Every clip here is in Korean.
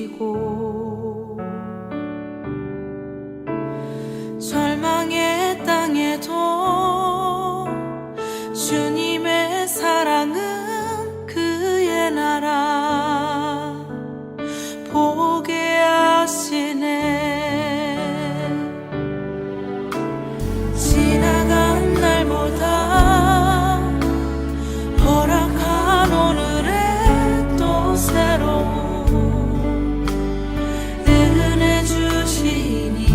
주시고 절망의 땅에도 주님의 사랑은 그의 나라 보게 하시네. 지나간 날보다 허락한 오늘에 또 새로운 은혜 주시니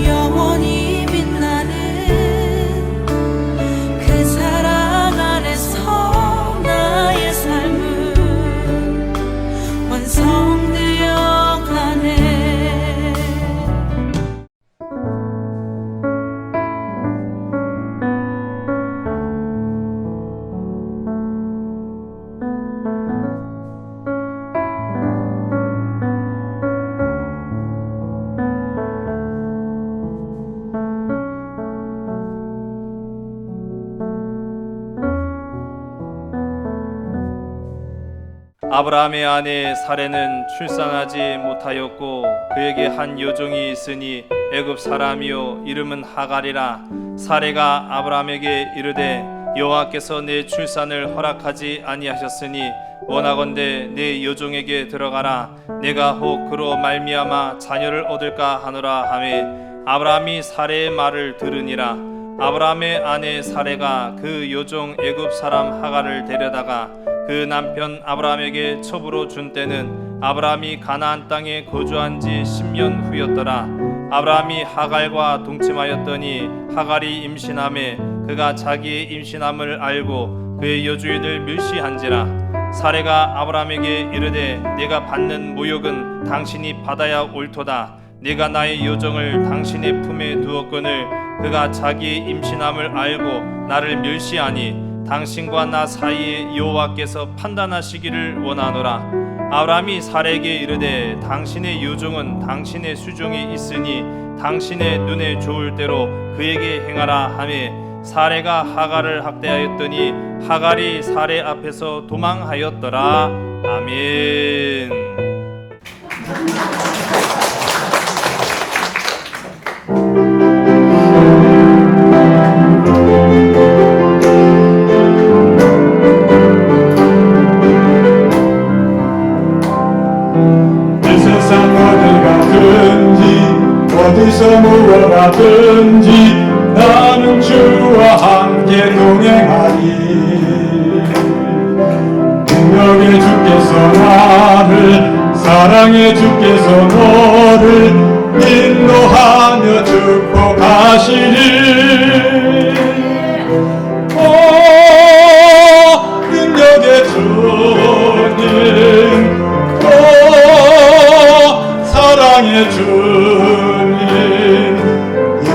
영원히 빛나는 그 사랑 안에서 나의 삶은 완성되어 가네. 아브라함의 아내 사레는 출산하지 못하였고 그에게 한 여종이 있으니 애굽 사람이요 이름은 하갈이라. 사레가 아브라함에게 이르되 여호와께서 내 출산을 허락하지 아니하셨으니 원하건대 내 여종에게 들어가라. 내가 혹 그로 말미암아 자녀를 얻을까 하노라 하매 아브라함이 사레의 말을 들으니라. 아브라함의 아내 사레가 그 여종 애굽 사람 하갈을 데려다가 그 남편 아브라함에게 첩으로 준 때는 아브라함이 가나안 땅에 거주한 지 10년 후였더라. 아브라함이 하갈과 동침하였더니 하갈이 임신하매 그가 자기의 임신함을 알고 그의 여주인을 멸시한지라. 사레가 아브라함에게 이르되 내가 받는 모욕은 당신이 받아야 옳도다. 내가 나의 여종을 당신의 품에 두었거늘 그가 자기의 임신함을 알고 나를 멸시하니 당신과 나 사이에 여호와께서 판단하시기를 원하노라. 아브라함이 사레에게 이르되 당신의 여종은 당신의 수종에 있으니 당신의 눈에 좋을 대로 그에게 행하라 하매 사레가 하갈을 학대하였더니 하갈이 사레 앞에서 도망하였더라. 아멘. 어디서 무엇하든지 나는 주와 함께 동행하리. 능력의 주께서 나를 사랑의 주께서 너를 인도하며 축복하시리. 오 능력의 주님, 오 사랑의 주님,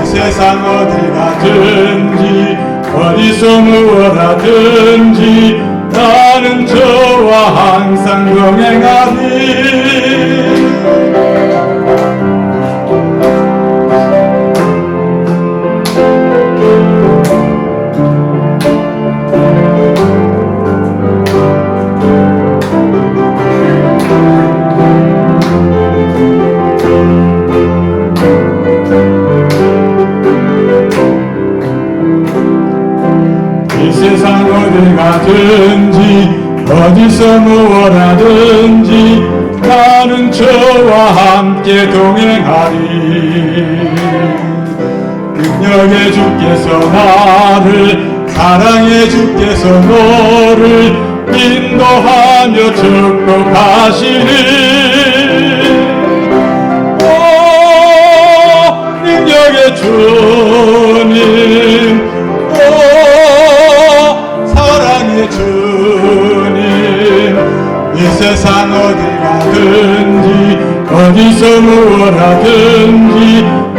세상 어디 가든지 어디서 무엇하든지 나는 저와 항상 동행하리. 세상 어디 가든지 어디서 무엇하든지 나는 저와 함께 동행하리. 능력의 주께서 나를 사랑의 주께서 너를 인도하며 축복하시리. 오 능력의 주님, 사랑의 주님, 이 세상 어디 가든지 어디서 무엇하든지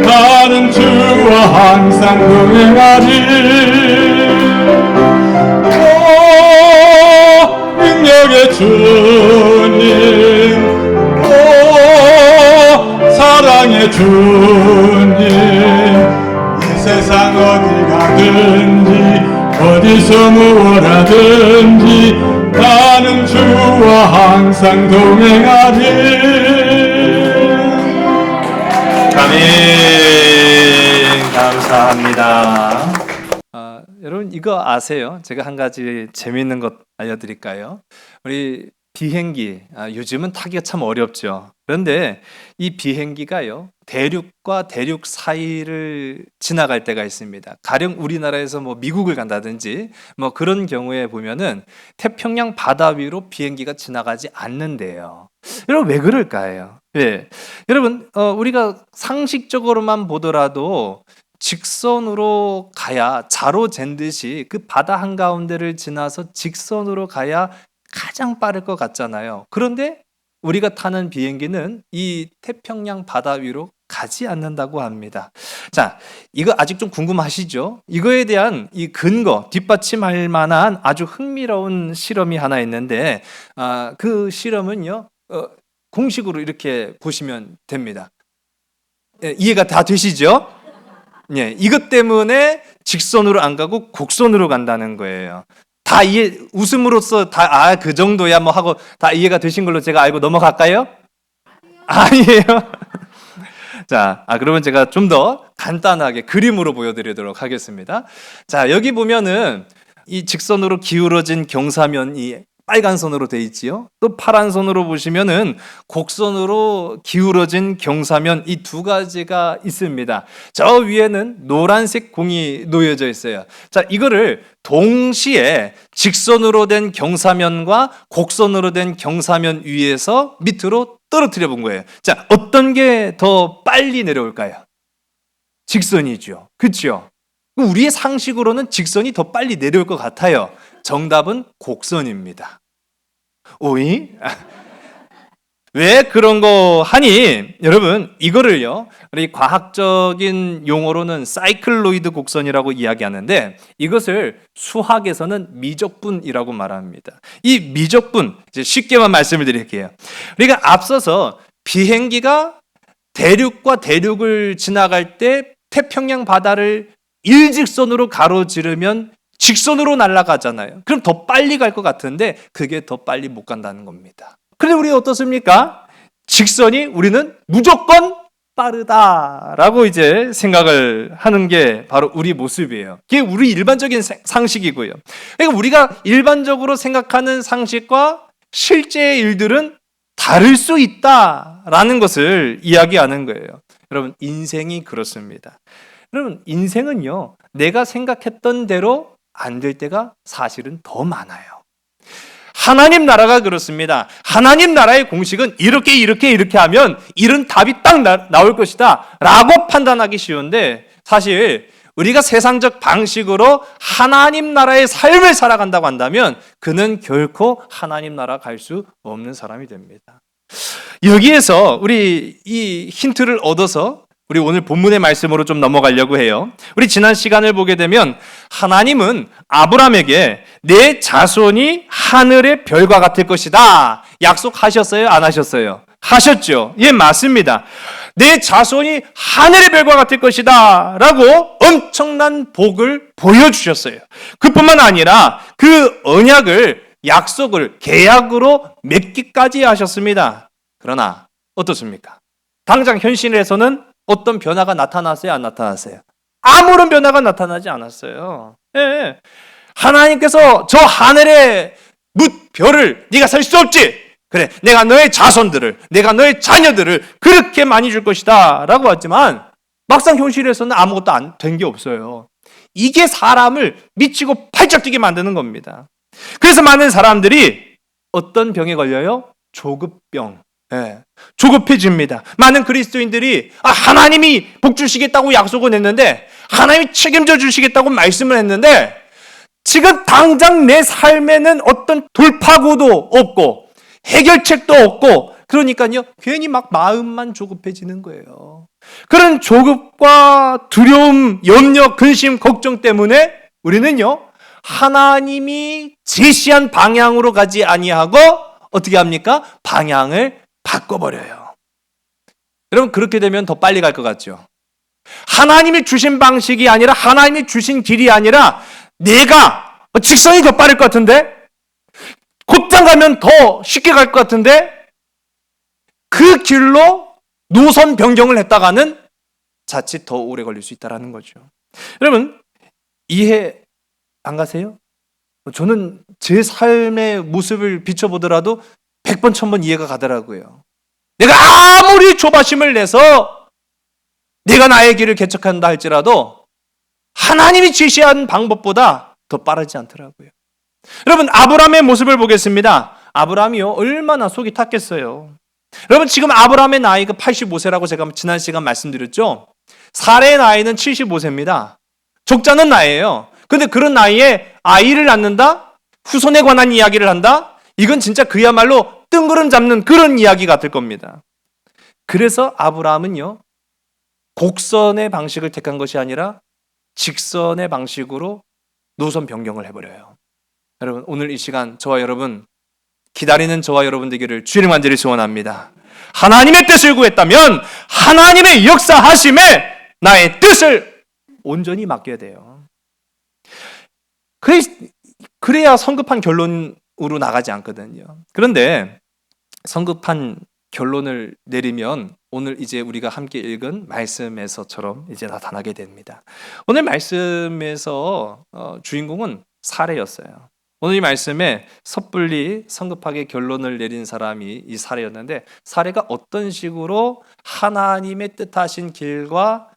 나는 주와 항상 동행하리. 오 능력의 주님, 오 사랑의 주님, 이 세상 어디 가든지 어디서 무엇하든지 나는 주 항상 동행하리. 아멘. 감사합니다. 여러분 이거 아세요? 제가 한 가지 재미있는 것 알려드릴까요? 우리 비행기, 요즘은 타기가 참 어렵죠. 그런데 이 비행기가요, 대륙과 대륙 사이를 지나갈 때가 있습니다. 가령 우리나라에서 뭐 미국을 간다든지 뭐 그런 경우에 보면은 태평양 바다 위로 비행기가 지나가지 않는데요. 여러분 왜 그럴까요? 예. 여러분, 우리가 상식적으로만 보더라도 직선으로 가야 자로 잰 듯이 그 바다 한가운데를 지나서 직선으로 가야 가장 빠를 것 같잖아요. 그런데 우리가 타는 비행기는 이 태평양 바다 위로 가지 않는다고 합니다. 자, 이거 아직 좀 궁금하시죠? 이거에 대한 이 근거, 뒷받침할 만한 아주 흥미로운 실험이 하나 있는데, 그 실험은요, 공식으로 이렇게 보시면 됩니다. 예, 이해가 다 되시죠? 예, 이것 때문에 직선으로 안 가고 곡선으로 간다는 거예요. 다 이해, 웃음으로써 다, 그 정도야 뭐 하고 다 이해가 되신 걸로 제가 알고 넘어갈까요? 아니에요. 자, 그러면 제가 좀 더 간단하게 그림으로 보여드리도록 하겠습니다. 자, 여기 보면은 이 직선으로 기울어진 경사면이 빨간 선으로 돼 있지요. 또 파란 선으로 보시면은 곡선으로 기울어진 경사면, 이 두 가지가 있습니다. 저 위에는 노란색 공이 놓여져 있어요. 자, 이거를 동시에 직선으로 된 경사면과 곡선으로 된 경사면 위에서 밑으로 떨어뜨려 본 거예요. 자, 어떤 게 더 빨리 내려올까요? 직선이죠. 그렇죠? 우리의 상식으로는 직선이 더 빨리 내려올 것 같아요. 정답은 곡선입니다. 오이? 왜 그런 거 하니? 여러분, 이거를요, 우리 과학적인 용어로는 사이클로이드 곡선이라고 이야기하는데, 이것을 수학에서는 미적분이라고 말합니다. 이 미적분, 이제 쉽게만 말씀을 드릴게요. 우리가 앞서서 비행기가 대륙과 대륙을 지나갈 때 태평양 바다를 일직선으로 가로지르면 직선으로 날아가잖아요. 그럼 더 빨리 갈 것 같은데 그게 더 빨리 못 간다는 겁니다. 그런데 우리 어떻습니까? 직선이 우리는 무조건 빠르다라고 이제 생각을 하는 게 바로 우리 모습이에요. 그게 우리 일반적인 상식이고요. 그러니까 우리가 일반적으로 생각하는 상식과 실제의 일들은 다를 수 있다라는 것을 이야기하는 거예요. 여러분, 인생이 그렇습니다. 여러분, 인생은요, 내가 생각했던 대로 안 될 때가 사실은 더 많아요. 하나님 나라가 그렇습니다. 하나님 나라의 공식은 이렇게 하면 이런 답이 딱 나올 것이다 라고 판단하기 쉬운데, 사실 우리가 세상적 방식으로 하나님 나라의 삶을 살아간다고 한다면 그는 결코 하나님 나라 갈 수 없는 사람이 됩니다. 여기에서 우리 이 힌트를 얻어서 우리 오늘 본문의 말씀으로 좀 넘어가려고 해요. 우리 지난 시간을 보게 되면 하나님은 아브라함에게 내 자손이 하늘의 별과 같을 것이다 약속하셨어요? 안 하셨어요? 하셨죠. 예, 맞습니다. 내 자손이 하늘의 별과 같을 것이다 라고 엄청난 복을 보여주셨어요. 그뿐만 아니라 그 언약을, 약속을 계약으로 맺기까지 하셨습니다. 그러나 어떻습니까? 당장 현실에서는 어떤 변화가 나타났어요? 안 나타났어요? 아무런 변화가 나타나지 않았어요. 예. 하나님께서 저 하늘의 별을 네가 살 수 없지. 그래, 내가 너의 자손들을, 내가 너의 자녀들을 그렇게 많이 줄 것이다 라고 했지만 막상 현실에서는 아무것도 안 된 게 없어요. 이게 사람을 미치고 팔짝 뛰게 만드는 겁니다. 그래서 많은 사람들이 어떤 병에 걸려요? 조급병. 예, 조급해집니다. 많은 그리스도인들이 하나님이 복 주시겠다고 약속은 했는데, 하나님이 책임져 주시겠다고 말씀을 했는데, 지금 당장 내 삶에는 어떤 돌파구도 없고 해결책도 없고, 그러니까요 괜히 막 마음만 조급해지는 거예요. 그런 조급과 두려움, 염려, 근심, 걱정 때문에 우리는요 하나님이 제시한 방향으로 가지 아니하고 어떻게 합니까? 방향을 바꿔버려요. 여러분, 그렇게 되면 더 빨리 갈 것 같죠? 하나님이 주신 방식이 아니라, 하나님이 주신 길이 아니라 내가 직선이 더 빠를 것 같은데? 곧장 가면 더 쉽게 갈 것 같은데 그 길로 노선 변경을 했다가는 자칫 더 오래 걸릴 수 있다는 거죠. 여러분 이해 안 가세요? 저는 제 삶의 모습을 비춰보더라도 100번 1000번 이해가 가더라고요. 내가 아무리 조바심을 내서 내가 나의 길을 개척한다 할지라도 하나님이 제시한 방법보다 더 빠르지 않더라고요. 여러분 아브라함의 모습을 보겠습니다. 아브라함이요 얼마나 속이 탔겠어요. 여러분 지금 아브라함의 나이가 85세라고 제가 지난 시간 말씀드렸죠. 사레의 나이는 75세입니다. 적잖은 나이예요. 근데 그런 나이에 아이를 낳는다? 후손에 관한 이야기를 한다? 이건 진짜 그야말로 뜬구름 잡는 그런 이야기 같을 겁니다. 그래서 아브라함은요 곡선의 방식을 택한 것이 아니라 직선의 방식으로 노선 변경을 해버려요. 여러분 오늘 이 시간 저와 여러분 기다리는 저와 여러분 되기를 주의 이름 간절히 소원합니다. 하나님의 뜻을 구했다면 하나님의 역사하심에 나의 뜻을 온전히 맡겨야 돼요. 그래야 성급한 결론으로 나가지 않거든요. 그런데 성급한 결론을 내리면 오늘 이제 우리가 함께 읽은 말씀에서처럼 이제 나타나게 됩니다. 오늘 말씀에서 주인공은 사레였어요. 오늘 이 말씀에 섣불리 성급하게 결론을 내린 사람이 이 사레였는데 사레가 어떤 식으로 하나님의 뜻하신 길과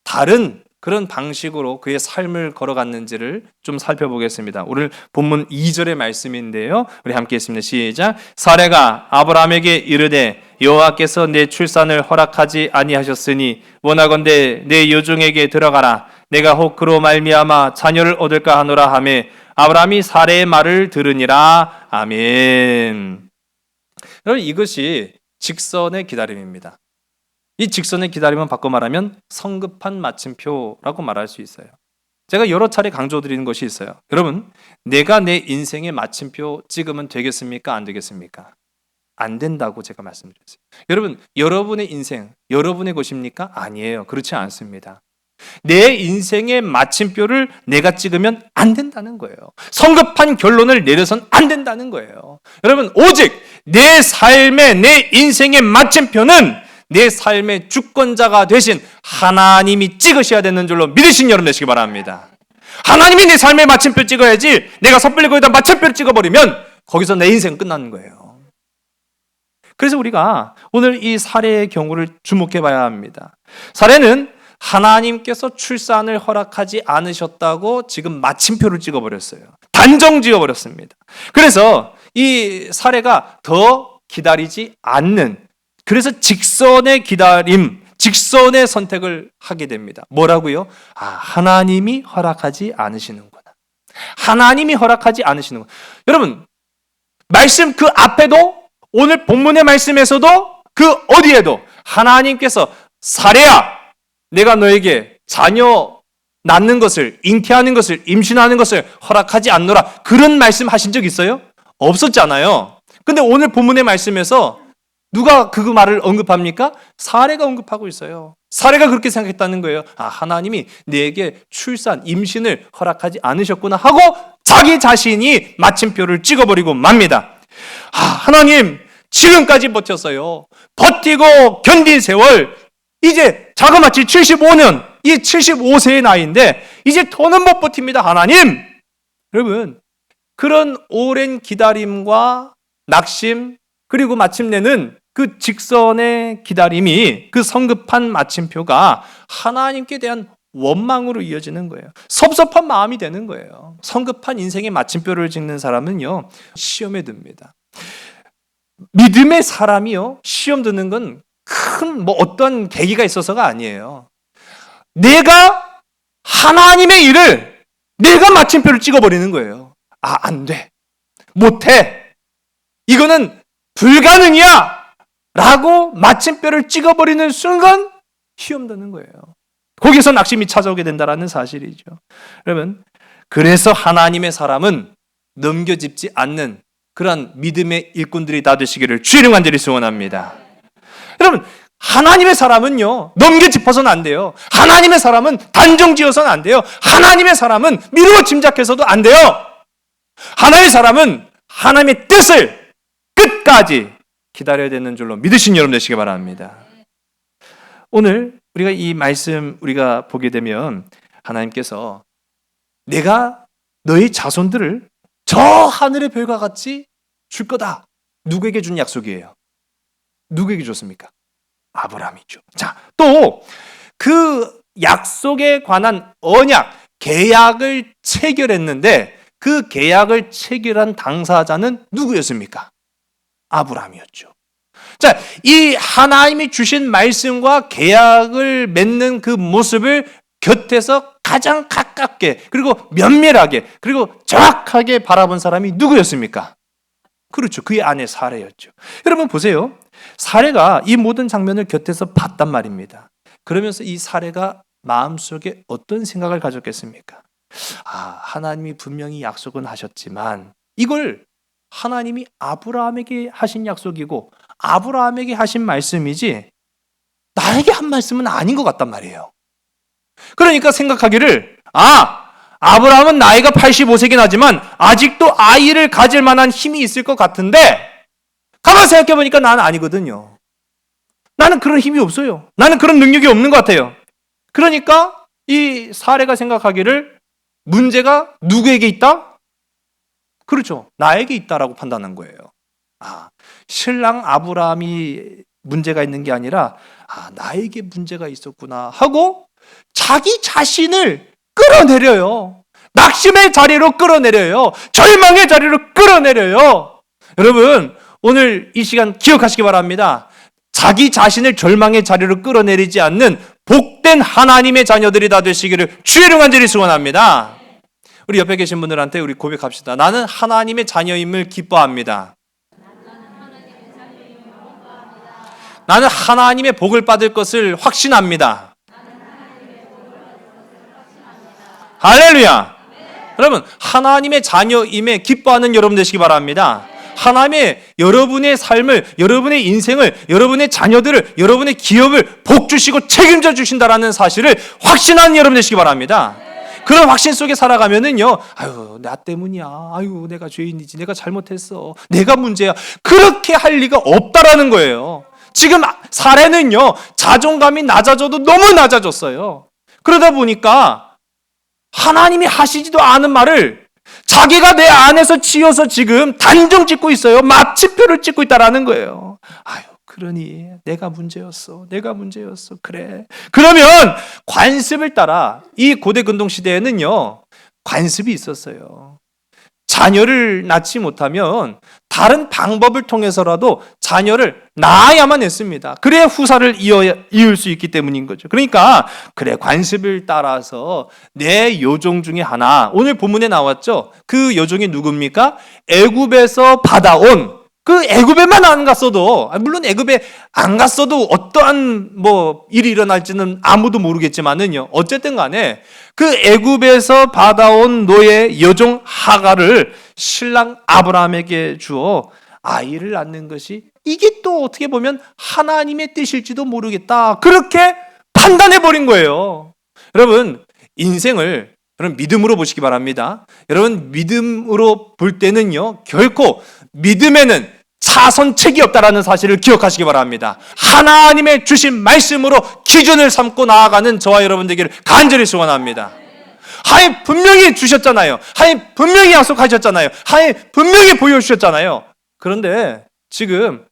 다른 그런 방식으로 그의 삶을 걸어갔는지를 좀 살펴보겠습니다. 오늘 본문 2절의 말씀인데요. 우리 함께 했습니다. 시작. 사레가 아브라함에게 이르되 여호와께서 내 출산을 허락하지 아니하셨으니 원하건대 내 여종에게 들어가라. 내가 혹 그로 말미암아 자녀를 얻을까 하노라 하매 아브라함이 사레의 말을 들으니라. 아멘. 여러분 이것이 직선의 기다림입니다. 이 직선의 기다림은 바꿔 말하면 성급한 마침표라고 말할 수 있어요. 제가 여러 차례 강조드리는 것이 있어요. 여러분, 내가 내 인생의 마침표 찍으면 되겠습니까? 안 되겠습니까? 안 된다고 제가 말씀드렸어요. 여러분, 여러분의 인생, 여러분의 것입니까? 아니에요. 그렇지 않습니다. 내 인생의 마침표를 내가 찍으면 안 된다는 거예요. 성급한 결론을 내려선 안 된다는 거예요. 여러분, 오직 내 삶의, 내 인생의 마침표는 내 삶의 주권자가 되신 하나님이 찍으셔야 되는 줄로 믿으신 여러분 되시기 바랍니다. 하나님이 내 삶의 마침표 찍어야지 내가 섣불리 거기다 마침표를 찍어버리면 거기서 내 인생 끝나는 거예요. 그래서 우리가 오늘 이 사례의 경우를 주목해 봐야 합니다. 사례는 하나님께서 출산을 허락하지 않으셨다고 지금 마침표를 찍어버렸어요. 단정 지어버렸습니다. 그래서 이 사례가 더 기다리지 않는, 그래서 직선의 기다림, 직선의 선택을 하게 됩니다. 뭐라고요? 하나님이 허락하지 않으시는구나. 하나님이 허락하지 않으시는구나. 여러분, 말씀 그 앞에도 오늘 본문의 말씀에서도 그 어디에도 하나님께서 사례야, 내가 너에게 자녀 낳는 것을, 잉태하는 것을, 임신하는 것을 허락하지 않노라. 그런 말씀 하신 적 있어요? 없었잖아요. 근데 오늘 본문의 말씀에서 누가 그 말을 언급합니까? 사례가 언급하고 있어요. 사례가 그렇게 생각했다는 거예요. 하나님이 내게 출산, 임신을 허락하지 않으셨구나 하고 자기 자신이 마침표를 찍어버리고 맙니다. 하나님 지금까지 버텼어요. 버티고 견딘 세월, 이제 자그마치 75년, 이 75세의 나이인데 이제 더는 못 버팁니다. 하나님. 여러분, 그런 오랜 기다림과 낙심, 그리고 마침내는 그 직선의 기다림이, 그 성급한 마침표가 하나님께 대한 원망으로 이어지는 거예요. 섭섭한 마음이 되는 거예요. 성급한 인생의 마침표를 찍는 사람은요, 시험에 듭니다. 믿음의 사람이요, 시험 드는 건 큰 어떤 계기가 있어서가 아니에요. 내가 하나님의 일을 내가 마침표를 찍어버리는 거예요. 안 돼. 못해. 이거는 불가능이야! 라고 마침표를 찍어버리는 순간 시험 드는 거예요. 거기서 낙심이 찾아오게 된다는 사실이죠. 여러분, 그래서 하나님의 사람은 넘겨짚지 않는 그런 믿음의 일꾼들이 다 되시기를 주의 이름 간절히 소원합니다. 여러분, 하나님의 사람은요, 넘겨짚어서는 안 돼요. 하나님의 사람은 단정지어서는 안 돼요. 하나님의 사람은 미루어 짐작해서도 안 돼요. 하나님의 사람은 하나님의 뜻을 끝까지 기다려야 되는 줄로 믿으신 여러분 되시기 바랍니다. 오늘 우리가 이 말씀 우리가 보게 되면 하나님께서 내가 너희 자손들을 저 하늘의 별과 같이 줄 거다. 누구에게 준 약속이에요? 누구에게 줬습니까? 아브라함이죠. 자, 또 그 약속에 관한 언약, 계약을 체결했는데 그 계약을 체결한 당사자는 누구였습니까? 아브라함이었죠. 자, 이 하나님이 주신 말씀과 계약을 맺는 그 모습을 곁에서 가장 가깝게 그리고 면밀하게 그리고 정확하게 바라본 사람이 누구였습니까? 그렇죠. 그의 아내 사레였죠. 여러분 보세요. 사레가 이 모든 장면을 곁에서 봤단 말입니다. 그러면서 이 사레가 마음속에 어떤 생각을 가졌겠습니까? 하나님이 분명히 약속은 하셨지만 이걸 하나님이 아브라함에게 하신 약속이고 아브라함에게 하신 말씀이지 나에게 한 말씀은 아닌 것 같단 말이에요. 그러니까 생각하기를 아브라함은 나이가 85세긴 하지만 아직도 아이를 가질 만한 힘이 있을 것 같은데 가만 생각해보니까 나는 아니거든요. 나는 그런 힘이 없어요. 나는 그런 능력이 없는 것 같아요. 그러니까 이 사례가 생각하기를 문제가 누구에게 있다? 그렇죠. 나에게 있다라고 판단한 거예요. 신랑 아브라함이 문제가 있는 게 아니라 나에게 문제가 있었구나 하고 자기 자신을 끌어내려요. 낙심의 자리로 끌어내려요. 절망의 자리로 끌어내려요. 여러분 오늘 이 시간 기억하시기 바랍니다. 자기 자신을 절망의 자리로 끌어내리지 않는 복된 하나님의 자녀들이 다 되시기를 주의 이름 간절히 소원합니다. 우리 옆에 계신 분들한테 우리 고백합시다. 나는 하나님의 자녀임을 기뻐합니다. 나는 하나님의 복을 받을 것을 확신합니다. 할렐루야. 여러분 하나님의 자녀임에 기뻐하는 여러분 되시기 바랍니다. 하나님의 여러분의 삶을, 여러분의 인생을, 여러분의 자녀들을, 여러분의 기업을 복 주시고 책임져 주신다라는 사실을 확신하는 여러분 되시기 바랍니다. 그런 확신 속에 살아가면은요, 나 때문이야. 내가 죄인이지. 내가 잘못했어. 내가 문제야. 그렇게 할 리가 없다라는 거예요. 지금 사례는요, 자존감이 낮아져도 너무 낮아졌어요. 그러다 보니까 하나님이 하시지도 않은 말을 자기가 내 안에서 지어서 지금 단정 짓고 있어요. 마침표를 찍고 있다라는 거예요. 그러니 내가 문제였어. 그래. 그러면 관습을 따라 이 고대 근동 시대에는요. 관습이 있었어요. 자녀를 낳지 못하면 다른 방법을 통해서라도 자녀를 낳아야만 했습니다. 그래야 후사를 이을 수 있기 때문인 거죠. 그러니까 그래 관습을 따라서 내 여종 중에 하나, 오늘 본문에 나왔죠. 그 여종이 누굽니까? 애굽에서 받아온, 그 애굽에만 안 갔어도, 물론 애굽에 안 갔어도 어떠한 일이 일어날지는 아무도 모르겠지만은요. 어쨌든 간에 그 애굽에서 받아온 노예 여종 하갈을 신랑 아브라함에게 주어 아이를 낳는 것이 이게 또 어떻게 보면 하나님의 뜻일지도 모르겠다. 그렇게 판단해 버린 거예요. 여러분 인생을 여러분 믿음으로 보시기 바랍니다. 여러분 믿음으로 볼 때는요. 결코 믿음에는 차선책이 없다라는 사실을 기억하시기 바랍니다. 하나님의 주신 말씀으로 기준을 삼고 나아가는 저와 여러분 되기를 간절히 소원합니다. 하나님 분명히 주셨잖아요. 하나님 분명히 약속하셨잖아요. 하나님 분명히 보여주셨잖아요. 그런데 지금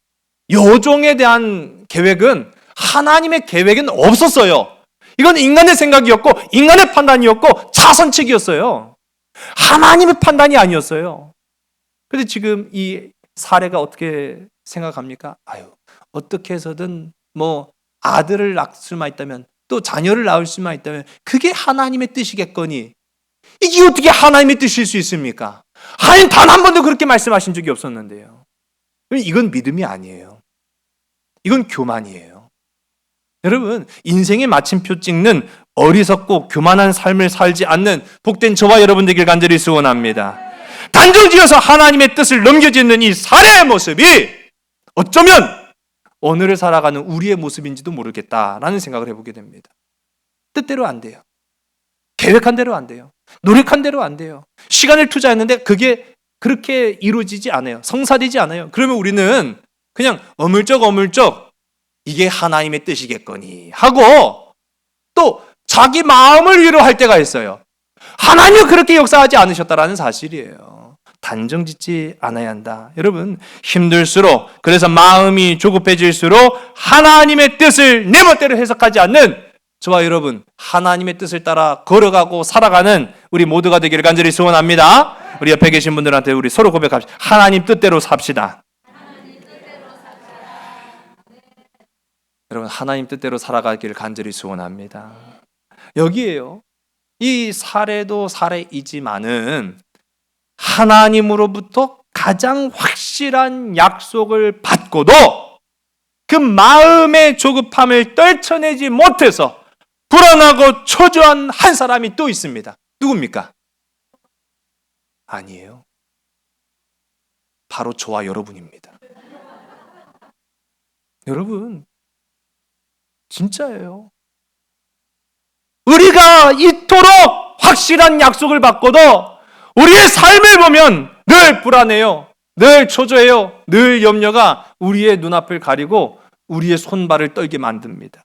여종에 대한 계획은 하나님의 계획은 없었어요. 이건 인간의 생각이었고 인간의 판단이었고 차선책이었어요. 하나님의 판단이 아니었어요. 그런데 지금 이 사례가 어떻게 생각합니까? 어떻게 해서든 아들을 낳을 수만 있다면 또 자녀를 낳을 수만 있다면 그게 하나님의 뜻이겠거니 이게 어떻게 하나님의 뜻일 수 있습니까? 하나님 단 한 번도 그렇게 말씀하신 적이 없었는데요. 이건 믿음이 아니에요. 이건 교만이에요. 여러분 인생의 마침표 찍는 어리석고 교만한 삶을 살지 않는 복된 저와 여러분 되길 간절히 소원합니다. 단정지어서 하나님의 뜻을 넘겨짓는 이 사례의 모습이 어쩌면 오늘을 살아가는 우리의 모습인지도 모르겠다라는 생각을 해보게 됩니다. 뜻대로 안 돼요. 계획한 대로 안 돼요. 노력한 대로 안 돼요. 시간을 투자했는데 그게 그렇게 이루어지지 않아요. 성사되지 않아요. 그러면 우리는 그냥 어물쩍 이게 하나님의 뜻이겠거니 하고 또 자기 마음을 위로할 때가 있어요. 하나님은 그렇게 역사하지 않으셨다라는 사실이에요. 단정짓지 않아야 한다. 여러분, 힘들수록, 그래서 마음이 조급해질수록 하나님의 뜻을 내 멋대로 해석하지 않는 저와 여러분, 하나님의 뜻을 따라 걸어가고 살아가는 우리 모두가 되기를 간절히 소원합니다. 우리 옆에 계신 분들한테 우리 서로 고백합시다. 하나님 뜻대로 삽시다. 여러분, 하나님 뜻대로 살아가기를 간절히 소원합니다. 여기에요. 이 사례도 사례이지만은 하나님으로부터 가장 확실한 약속을 받고도 그 마음의 조급함을 떨쳐내지 못해서 불안하고 초조한 한 사람이 또 있습니다. 누굽니까? 아니에요. 바로 저와 여러분입니다. 여러분, 진짜예요. 우리가 이토록 확실한 약속을 받고도 우리의 삶을 보면 늘 불안해요. 늘 초조해요. 늘 염려가 우리의 눈앞을 가리고 우리의 손발을 떨게 만듭니다.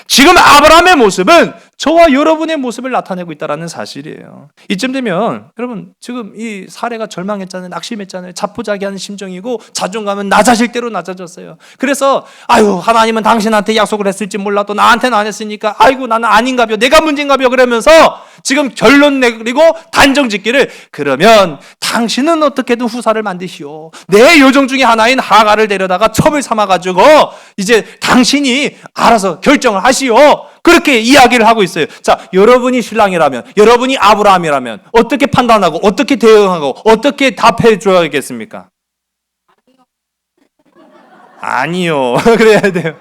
지금 아브라함의 모습은 저와 여러분의 모습을 나타내고 있다는 사실이에요. 이쯤 되면 여러분, 지금 이 사례가 절망했잖아요. 낙심했잖아요. 자포자기한 심정이고 자존감은 낮아질 대로 낮아졌어요. 그래서 아유, 하나님은 당신한테 약속을 했을지 몰라도 나한테는 안 했으니까 아이고, 나는 아닌가벼, 내가 문제인가벼 그러면서 지금 결론 내리고 단정짓기를, 그러면 당신은 어떻게든 후사를 만드시오. 내 요정 중에 하나인 하갈을 데려다가 첩을 삼아가지고 이제 당신이 알아서 결정을 하시오. 그렇게 이야기를 하고 있어요. 자, 여러분이 신랑이라면, 여러분이 아브라함이라면 어떻게 판단하고 어떻게 대응하고 어떻게 답해 줘야겠습니까? 아니요. 그래야 돼요.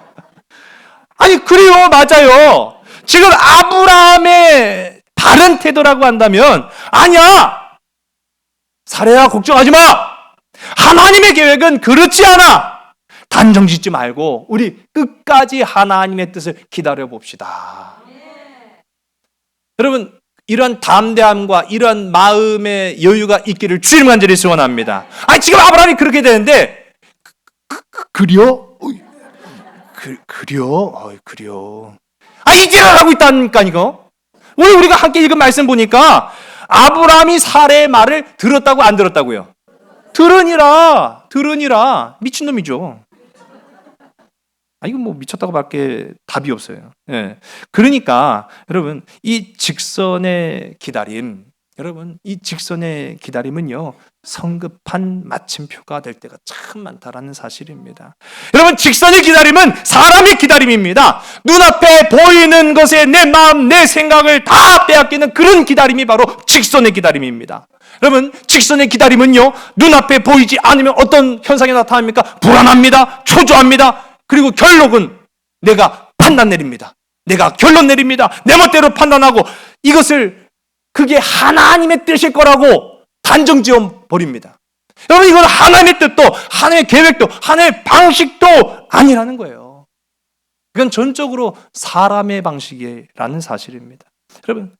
아니, 그래요. 맞아요. 지금 아브라함의 바른 태도라고 한다면, 아니야, 사례야, 걱정하지 마. 하나님의 계획은 그렇지 않아. 단정짓지 말고 우리 끝까지 하나님의 뜻을 기다려 봅시다. 여러분, 이런 담대함과 이런 마음의 여유가 있기를 주님 간절히 소원합니다. 아니, 지금 아브라함이 그렇게 되는데 그려? 그려? 이 지랄 하고 있다니까 이거. 오늘 우리가 함께 읽은 말씀 보니까 아브라함이 사례의 말을 들었다고 안 들었다고요? 들으니라. 미친놈이죠. 이건 뭐 미쳤다고밖에 답이 없어요. 예. 그러니까 여러분, 이 직선의 기다림, 여러분, 이 직선의 기다림은요, 성급한 마침표가 될 때가 참 많다라는 사실입니다. 여러분, 직선의 기다림은 사람의 기다림입니다. 눈앞에 보이는 것에 내 마음, 내 생각을 다 빼앗기는 그런 기다림이 바로 직선의 기다림입니다. 여러분, 직선의 기다림은요, 눈앞에 보이지 않으면 어떤 현상이 나타납니까? 불안합니다. 초조합니다. 그리고 결론은 내가 판단 내립니다. 내가 결론 내립니다. 내 멋대로 판단하고 이것을 그게 하나님의 뜻일 거라고 단정지어 버립니다. 여러분, 이건 하나님의 뜻도, 하나님의 계획도, 하나님의 방식도 아니라는 거예요. 이건 전적으로 사람의 방식이라는 사실입니다. 여러분,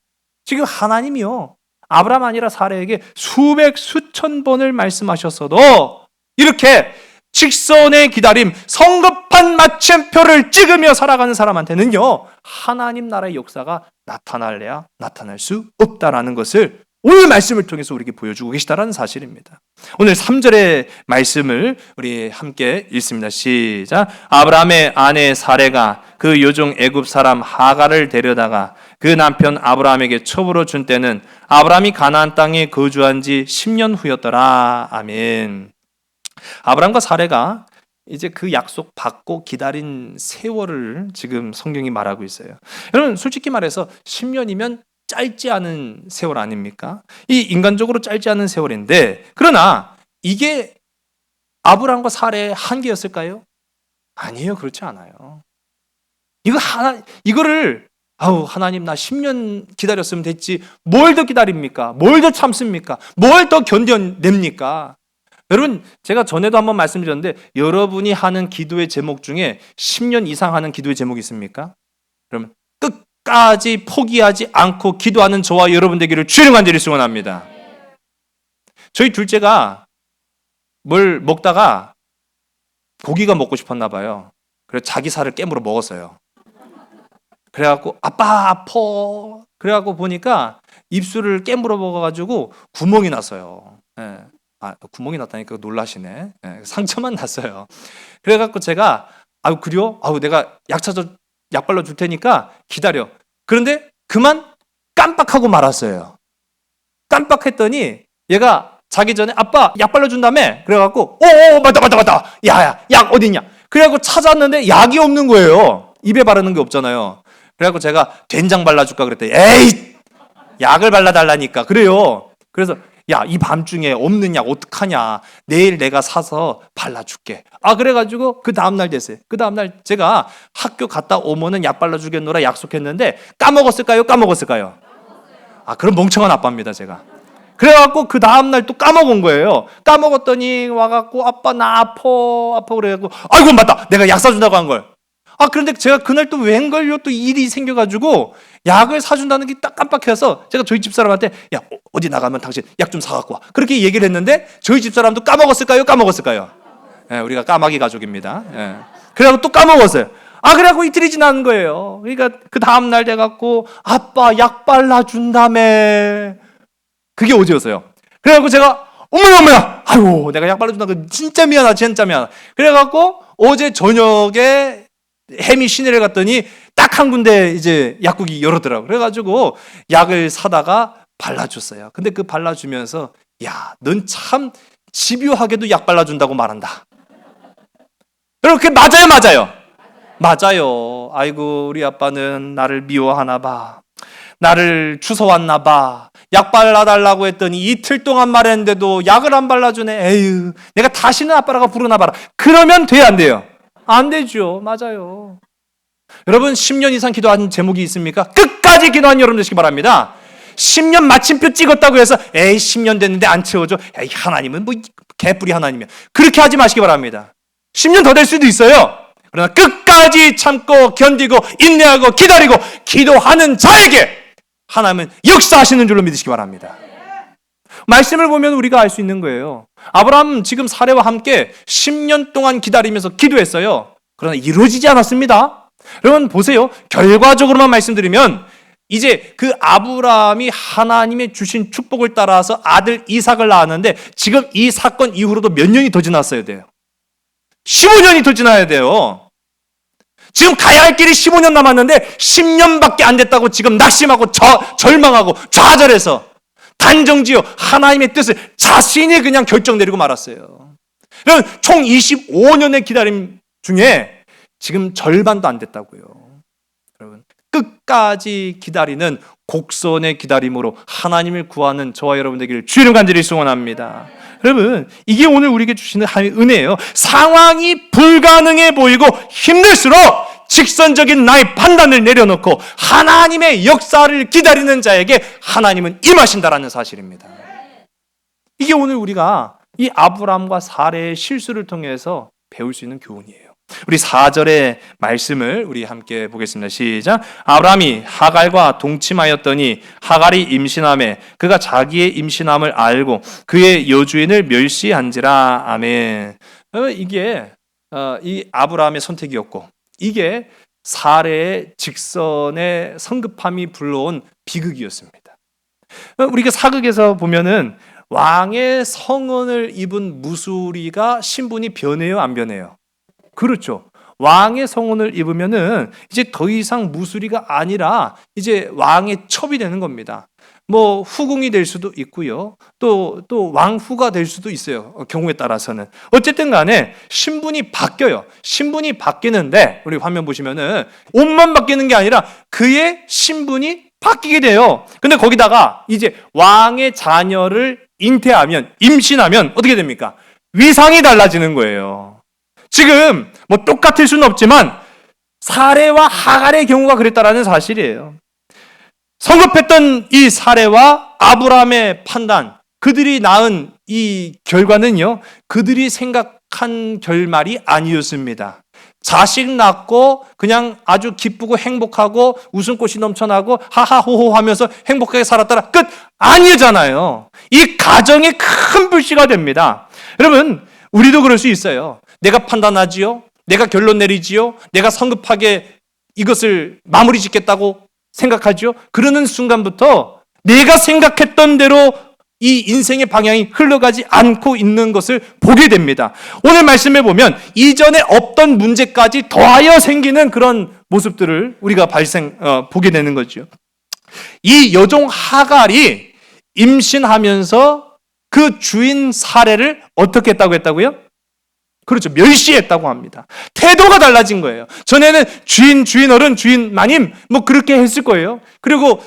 지금 하나님이요, 아브라함 아니라 사례에게 수백 수천 번을 말씀하셨어도 이렇게 직선의 기다림, 성급한 마침표를 찍으며 살아가는 사람한테는요, 하나님 나라의 역사가 나타날래야 나타날 수 없다라는 것을 오늘 말씀을 통해서 우리에게 보여주고 계시다라는 사실입니다. 오늘 3절의 말씀을 우리 함께 읽습니다. 시작. 아브라함의 아내 사레가 그 요종 애굽 사람 하갈을 데려다가 그 남편 아브라함에게 첩으로 준 때는 아브라함이 가나안 땅에 거주한 지 10년 후였더라. 아멘. 아브라함과 사레가 이제 그 약속 받고 기다린 세월을 지금 성경이 말하고 있어요. 여러분, 솔직히 말해서 10년이면 짧지 않은 세월 아닙니까? 이 인간적으로 짧지 않은 세월인데, 그러나 이게 아브라함과 사레의 한계였을까요? 아니에요. 그렇지 않아요. 이거를 하나님, 나 10년 기다렸으면 됐지. 뭘 더 기다립니까? 뭘 더 참습니까? 뭘 더 견뎌냅니까? 여러분, 제가 전에도 한번 말씀드렸는데, 여러분이 하는 기도의 제목 중에 10년 이상 하는 기도의 제목이 있습니까? 그러면 끝까지 포기하지 않고 기도하는 저와 여러분 되기를 주님 간절히 소원합니다. 저희 둘째가 뭘 먹다가 고기가 먹고 싶었나 봐요. 그래서 자기 살을 깨물어 먹었어요. 그래갖고 아빠 아파. 그래갖고 보니까 입술을 깨물어 먹어가지고 구멍이 났어요. 예. 구멍이 났다니까 놀라시네. 예. 상처만 났어요. 그래갖고 제가 그래요? 내가 약 발라줄 테니까 기다려. 그런데 그만 깜빡하고 말았어요. 깜빡했더니 얘가 자기 전에 아빠 약 발라준다며? 그래갖고 맞다. 야야 약 어딨냐? 그래갖고 찾았는데 약이 없는 거예요. 입에 바르는 게 없잖아요. 그래갖고 제가 된장 발라줄까 그랬더니 에이 약을 발라달라니까. 그래요. 그래서 야, 이 밤중에 없는 약 어떡하냐. 내일 내가 사서 발라줄게. 그래가지고 그 다음날 됐어요. 그 다음날 제가 학교 갔다 오면은 약 발라주겠노라 약속했는데 까먹었을까요? 그럼 멍청한 아빠입니다, 제가. 그래갖고 그 다음날 또 까먹은 거예요. 까먹었더니 와갖고 아빠 나 아파 그래갖고 아이고 맞다. 내가 약 사준다고 한 걸. 그런데 제가 그날 또 웬걸요 또 일이 생겨가지고 약을 사준다는 게 딱 깜빡해서 제가 저희 집사람한테 야 어디 나가면 당신 약 좀 사갖고 와. 그렇게 얘기를 했는데 저희 집사람도 까먹었을까요? 예, 우리가 까마귀 가족입니다. 예. 그래갖고 또 까먹었어요. 그래갖고 이틀이 지난 거예요. 그러니까 그 다음날 돼갖고 아빠 약 발라준다며. 그게 어제였어요. 그래갖고 제가 어머야 아이고 내가 약 발라준다 진짜 미안하다. 그래갖고 어제 저녁에 해미 시내를 갔더니 딱 한 군데 이제 약국이 열었더라고요. 그래가지고 약을 사다가 발라줬어요. 근데 그 발라주면서 야, 넌 참 집요하게도 약 발라준다고 말한다. 이렇게 맞아요. 아이고 우리 아빠는 나를 미워하나 봐. 나를 주워왔나 봐. 약 발라달라고 했더니 이틀 동안 말했는데도 약을 안 발라주네. 에휴, 내가 다시는 아빠라고 부르나 봐라. 그러면 돼요, 안 돼요? 안 되죠. 맞아요. 여러분 10년 이상 기도한 제목이 있습니까? 끝까지 기도한 여러분 되시기 바랍니다. 10년 마침표 찍었다고 해서 에이 10년 됐는데 안 채워줘. 에이 하나님은 뭐 개뿔이 하나님이야. 그렇게 하지 마시기 바랍니다. 10년 더 될 수도 있어요. 그러나 끝까지 참고 견디고 인내하고 기다리고 기도하는 자에게 하나님은 역사하시는 줄로 믿으시기 바랍니다. 말씀을 보면 우리가 알 수 있는 거예요. 아브라함 지금 사례와 함께 10년 동안 기다리면서 기도했어요. 그러나 이루어지지 않았습니다. 여러분 보세요. 결과적으로만 말씀드리면 이제 그 아브라함이 하나님의 주신 축복을 따라서 아들 이삭을 낳았는데 지금 이 사건 이후로도 몇 년이 더 지났어야 돼요. 15년이 더 지나야 돼요. 지금 가야 할 길이 15년 남았는데 10년밖에 안 됐다고 지금 낙심하고 절망하고 좌절해서 단정지어 하나님의 뜻을 자신이 그냥 결정 내리고 말았어요. 여러분 총 25년의 기다림 중에 지금 절반도 안 됐다고요. 여러분 끝까지 기다리는 곡선의 기다림으로 하나님을 구하는 저와 여러분 되기를 주의로 간절히 소원합니다. 여러분 이게 오늘 우리에게 주시는 하나님의 은혜예요. 상황이 불가능해 보이고 힘들수록 직선적인 나의 판단을 내려놓고 하나님의 역사를 기다리는 자에게 하나님은 임하신다라는 사실입니다. 이게 오늘 우리가 이 아브라함과 사례의 실수를 통해서 배울 수 있는 교훈이에요. 우리 4절의 말씀을 우리 함께 보겠습니다. 시작. 아브라함이 하갈과 동침하였더니 하갈이 임신하매 그가 자기의 임신함을 알고 그의 여주인을 멸시한지라. 아멘. 이게 이 아브라함의 선택이었고 이게 사례의 직선의 성급함이 불러온 비극이었습니다. 우리가 사극에서 보면은 왕의 성언을 입은 무수리가 신분이 변해요, 안 변해요? 그렇죠. 왕의 성언을 입으면은 이제 더 이상 무수리가 아니라 이제 왕의 첩이 되는 겁니다. 뭐 후궁이 될 수도 있고요. 또 왕후가 될 수도 있어요. 경우에 따라서는. 어쨌든 간에 신분이 바뀌어요. 신분이 바뀌는데 우리 화면 보시면은 옷만 바뀌는 게 아니라 그의 신분이 바뀌게 돼요. 근데 거기다가 이제 왕의 자녀를 잉태하면 임신하면 어떻게 됩니까? 위상이 달라지는 거예요. 지금 뭐 똑같을 수는 없지만 사례와 하갈의 경우가 그랬다라는 사실이에요. 성급했던 이 사례와 아브라함의 판단, 그들이 낳은 이 결과는요, 그들이 생각한 결말이 아니었습니다. 자식 낳고 그냥 아주 기쁘고 행복하고 웃음꽃이 넘쳐나고 하하호호 하면서 행복하게 살았더라 끝 아니잖아요. 이 가정이 큰 불씨가 됩니다. 여러분 우리도 그럴 수 있어요. 내가 판단하지요, 내가 결론 내리지요, 내가 성급하게 이것을 마무리 짓겠다고 생각하지요. 그러는 순간부터 내가 생각했던 대로 이 인생의 방향이 흘러가지 않고 있는 것을 보게 됩니다. 오늘 말씀해 보면 이전에 없던 문제까지 더하여 생기는 그런 모습들을 우리가 보게 되는 거죠. 이 여종 하갈이 임신하면서 그 주인 사례를 어떻게 했다고 했다고요? 그렇죠. 멸시했다고 합니다. 태도가 달라진 거예요. 전에는 주인 어른, 주인 마님 뭐 그렇게 했을 거예요. 그리고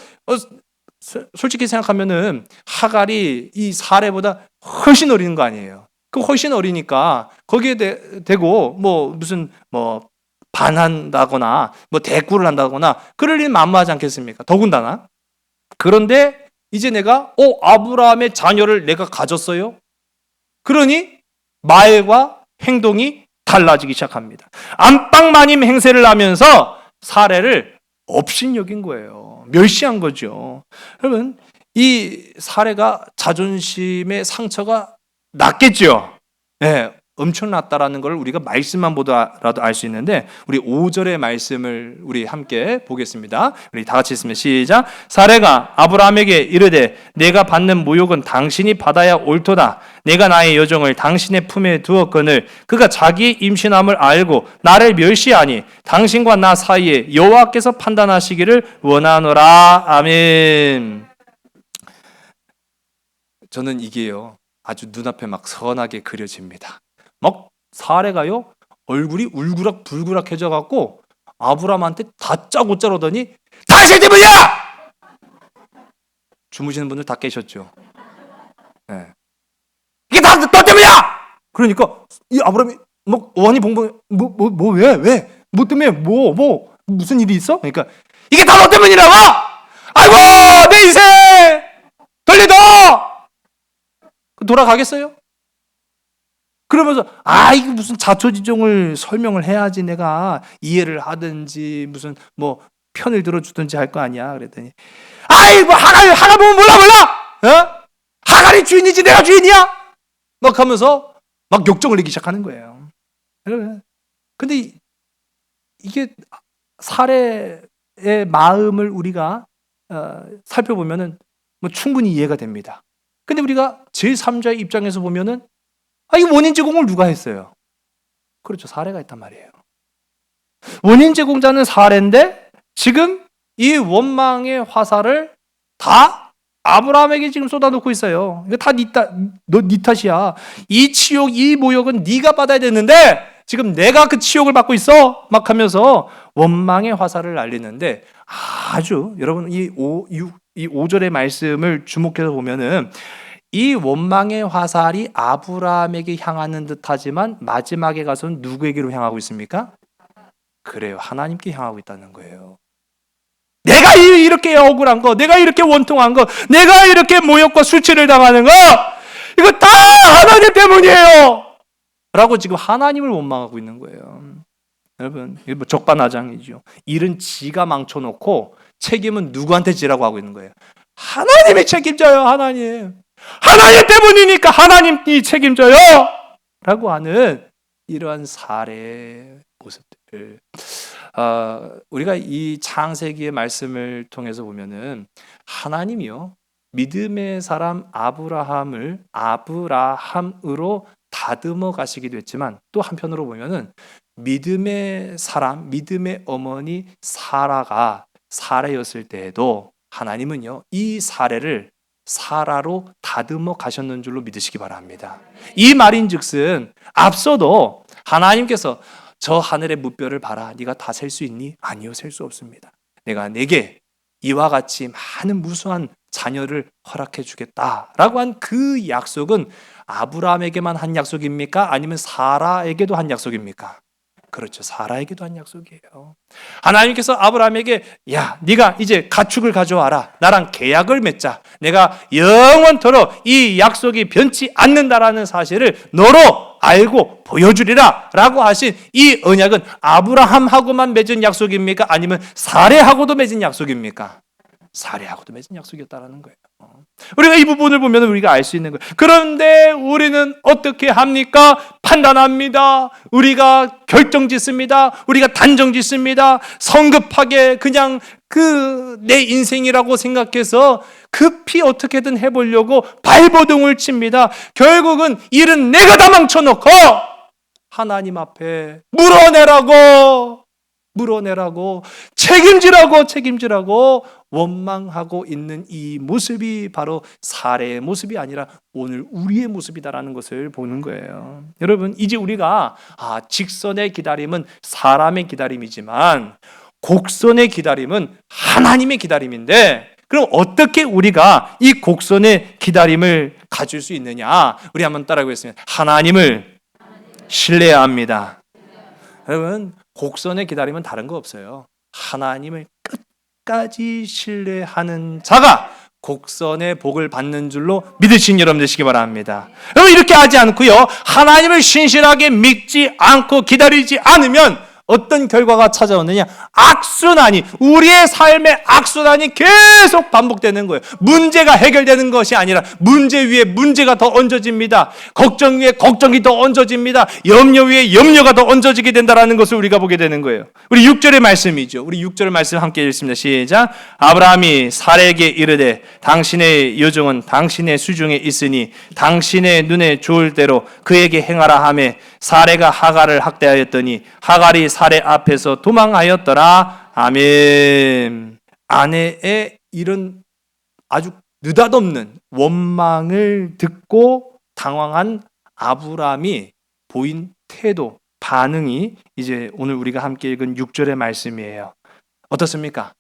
솔직히 생각하면은 하갈이 이 사례보다 훨씬 어린 거 아니에요. 그 훨씬 어리니까 거기에 대고 뭐 무슨 뭐 반한다거나 뭐 대꾸를 한다거나 그럴 일은 만무하지 않겠습니까? 더군다나. 그런데 이제 내가 아브라함의 자녀를 내가 가졌어요. 그러니 말과 행동이 달라지기 시작합니다. 안방마님 행세를 하면서 사례를 업신여긴 거예요. 멸시한 거죠. 여러분 이 사례가 자존심의 상처가 났겠죠. 네, 엄청났다라는 걸 우리가 말씀만 보더라도 알 수 있는데 우리 5절의 말씀을 우리 함께 보겠습니다. 우리 다 같이 읽습니다. 시작. 사례가 아브라함에게 이르되 내가 받는 모욕은 당신이 받아야 옳도다. 내가 나의 여종을 당신의 품에 두었거늘 그가 자기 임신함을 알고 나를 멸시하니 당신과 나 사이에 여호와께서 판단하시기를 원하노라. 아멘. 저는 이게요 아주 눈앞에 막 선하게 그려집니다. 막 사례가요 얼굴이 울그락불그락해져 갖고 아브라함한테 다짜고짜 그러더니 당신 때문이야! 주무시는 분들 다 깨셨죠. 네. 이게 다 너 때문이야! 그러니까 이 아브라함이 막 어안이 봉봉 왜? 뭐 때문에 무슨 일이 있어? 그러니까 이게 다 너 때문이라고! 아이고 내 인생 돌려둬! 돌아가겠어요? 그러면서 이거 무슨 자초지종을 설명을 해야지 내가 이해를 하든지 무슨 뭐 편을 들어주든지 할 거 아니야. 그랬더니 뭐 하갈 보면 몰라? 하갈이 주인이지 내가 주인이야? 막 하면서 막 역정을 내기 시작하는 거예요. 근데 이게 사례의 마음을 우리가 살펴보면은 뭐 충분히 이해가 됩니다. 근데 우리가 제3자의 입장에서 보면은 이 원인 제공을 누가 했어요? 그렇죠. 사례가 있단 말이에요. 원인 제공자는 사례인데 지금 이 원망의 화살을 다 아브라함에게 지금 쏟아놓고 있어요. 이거 다 네 탓이야. 이 치욕, 이 모욕은 네가 받아야 되는데 지금 내가 그 치욕을 받고 있어. 막 하면서 원망의 화살을 날리는데 아주 여러분 이 5절의 말씀을 주목해서 보면은 이 원망의 화살이 아브라함에게 향하는 듯하지만 마지막에 가서는 누구에게로 향하고 있습니까? 그래요. 하나님께 향하고 있다는 거예요. 내가 이렇게 억울한 거, 내가 이렇게 원통한 거, 내가 이렇게 모욕과 수치를 당하는 거 이거 다 하나님 때문이에요. 라고 지금 하나님을 원망하고 있는 거예요. 여러분 이게 뭐 적반하장이죠. 일은 지가 망쳐놓고 책임은 누구한테 지라고 하고 있는 거예요. 하나님이 책임져요. 하나님 때문이니까 하나님이 책임져요 라고 하는 이러한 사례의 모습들 우리가 이 창세기의 말씀을 통해서 보면은 하나님이요 믿음의 사람 아브라함으로 다듬어 가시기도 했지만 또 한편으로 보면은 믿음의 사람 믿음의 어머니 사라가 사례였을 때에도 하나님은요 이 사례를 사라로 다듬어 가셨는 줄로 믿으시기 바랍니다. 이 말인즉슨 앞서도 하나님께서 저 하늘의 무뼈를 봐라. 네가 다 셀 수 있니? 아니요, 셀 수 없습니다. 내가 내게 이와 같이 많은 무수한 자녀를 허락해 주겠다라고 한 그 약속은 아브라함에게만 한 약속입니까? 아니면 사라에게도 한 약속입니까? 그렇죠. 사라에게도 한 약속이에요. 하나님께서 아브라함에게 야, 네가 이제 가축을 가져와라. 나랑 계약을 맺자. 내가 영원토록 이 약속이 변치 않는다라는 사실을 너로 알고 보여주리라 라고 하신 이 언약은 아브라함하고만 맺은 약속입니까? 아니면 사레하고도 맺은 약속입니까? 사레하고도 맺은 약속이었다라는 거예요. 우리가 이 부분을 보면 우리가 알 수 있는 거예요. 그런데 우리는 어떻게 합니까? 판단합니다. 우리가 결정짓습니다. 우리가 단정짓습니다. 성급하게 그냥 내 인생이라고 생각해서 급히 어떻게든 해보려고 발버둥을 칩니다. 결국은 일은 내가 다 망쳐놓고 하나님 앞에 물어내라고 책임지라고 원망하고 있는 이 모습이 바로 사례의 모습이 아니라 오늘 우리의 모습이다라는 것을 보는 거예요. 여러분, 이제 우리가 직선의 기다림은 사람의 기다림이지만 곡선의 기다림은 하나님의 기다림인데, 그럼 어떻게 우리가 이 곡선의 기다림을 가질 수 있느냐? 우리 한번 따라해보겠습니다. 하나님을 신뢰해야 합니다. 여러분, 곡선의 기다림은 다른 거 없어요. 하나님을 끝까지 신뢰하는 자가 곡선의 복을 받는 줄로 믿으신 여러분 되시기 바랍니다. 여러분, 이렇게 하지 않고요, 하나님을 신실하게 믿지 않고 기다리지 않으면 어떤 결과가 찾아오느냐? 악순환이, 우리의 삶의 악순환이 계속 반복되는 거예요. 문제가 해결되는 것이 아니라 문제 위에 문제가 더 얹어집니다. 걱정 위에 걱정이 더 얹어집니다. 염려 위에 염려가 더 얹어지게 된다는 것을 우리가 보게 되는 거예요. 우리 6절의 말씀이죠. 우리 6절 말씀 함께 읽습니다. 시작. 아브라함이 사레에게 이르되 당신의 여종은 당신의 수중에 있으니 당신의 눈에 좋을 대로 그에게 행하라 하매 사레가 하갈을 학대하였더니 하갈이 사레 앞에서 도망하였더라. 아멘. 아내의 이런 아주 느닷없는 원망을 듣고 당황한 아브라함이 보인 태도, 반응이 이제 오늘 우리가 함께 읽은 6절의 말씀이에요. 어떻습니까?